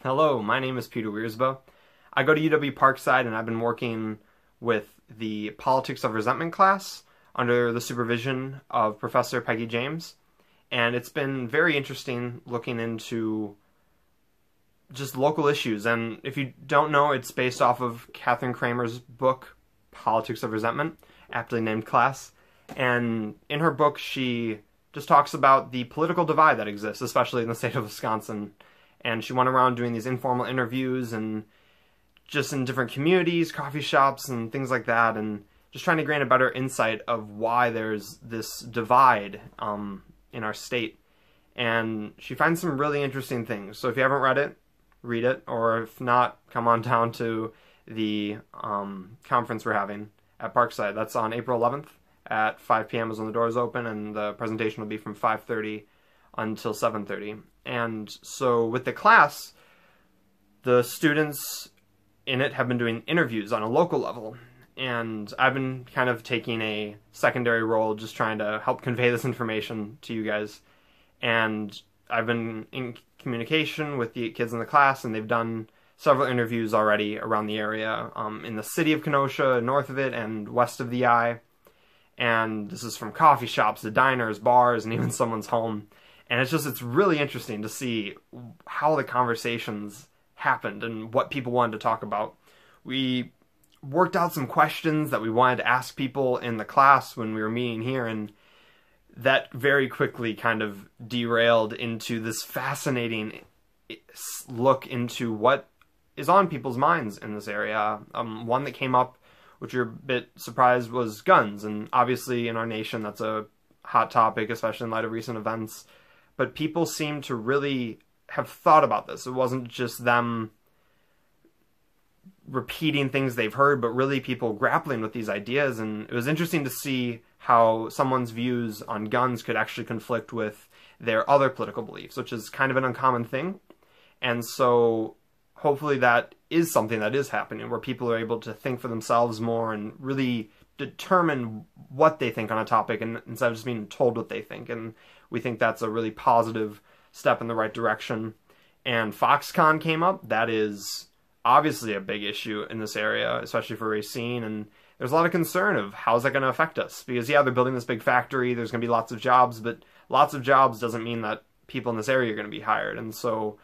Hello, my name is Peter Wierzba. I go to UW Parkside and I've been working with the Politics of Resentment class under the supervision of Professor Peggy James. And it's been very interesting looking into just local issues. And if you don't know, it's based off of Katherine Cramer's book, Politics of Resentment, aptly named class. And in her book, she just talks about the political divide that exists, especially in the state of Wisconsin. And she went around doing these informal interviews and just in different communities, coffee shops, and things like that, and just trying to gain a better insight of why there's this divide in our state. And she finds some really interesting things. So if you haven't read it, read it, or if not, come on down to the conference we're having at Parkside. That's on April 11th at 5 p.m. is when the doors open, and the presentation will be from 5:30 until 7:30. And so with the class, the students in it have been doing interviews on a local level. And I've been kind of taking a secondary role, just trying to help convey this information to you guys. And I've been in communication with the kids in the class, and they've done several interviews already around the area, in the city of Kenosha, north of it, and west of the I. And this is from coffee shops to diners, bars, and even someone's home. And it's really interesting to see how the conversations happened and what people wanted to talk about. We worked out some questions that we wanted to ask people in the class when we were meeting here, and that very quickly kind of derailed into this fascinating look into what is on people's minds in this area. One that came up, which you're a bit surprised, was guns. And obviously in our nation that's a hot topic, especially in light of recent events. But people seem to really have thought about this. It wasn't just them repeating things they've heard, but really people grappling with these ideas. And it was interesting to see how someone's views on guns could actually conflict with their other political beliefs, which is kind of an uncommon thing. And so hopefully that is something that is happening, where people are able to think for themselves more and really determine what they think on a topic, and instead of just being told what they think. And we think that's a really positive step in the right direction. And Foxconn came up. That is obviously a big issue in this area, especially for Racine. And there's a lot of concern of how's that going to affect us. Because, yeah, they're building this big factory. There's going to be lots of jobs. But lots of jobs doesn't mean that people in this area are going to be hired. And so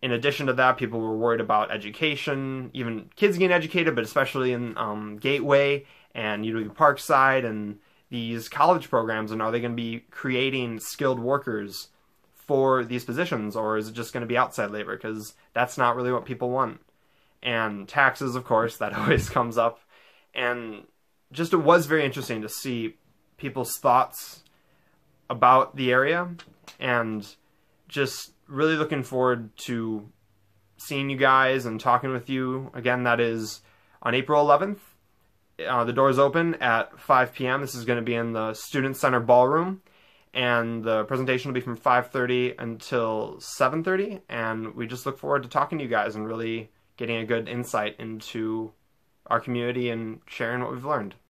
in addition to that, people were worried about education, even kids getting educated, but especially in Gateway and UW Parkside and these college programs. And are they going to be creating skilled workers for these positions, or is it just going to be outside labor? Because that's not really what people want. And taxes, of course, that always comes up. And just it was very interesting to see people's thoughts about the area, and just really looking forward to seeing you guys and talking with you. Again, that is on April 11th. The doors open at 5 p.m. This is going to be in the Student Center Ballroom. And the presentation will be from 5:30 until 7:30. And we just look forward to talking to you guys and really getting a good insight into our community and sharing what we've learned.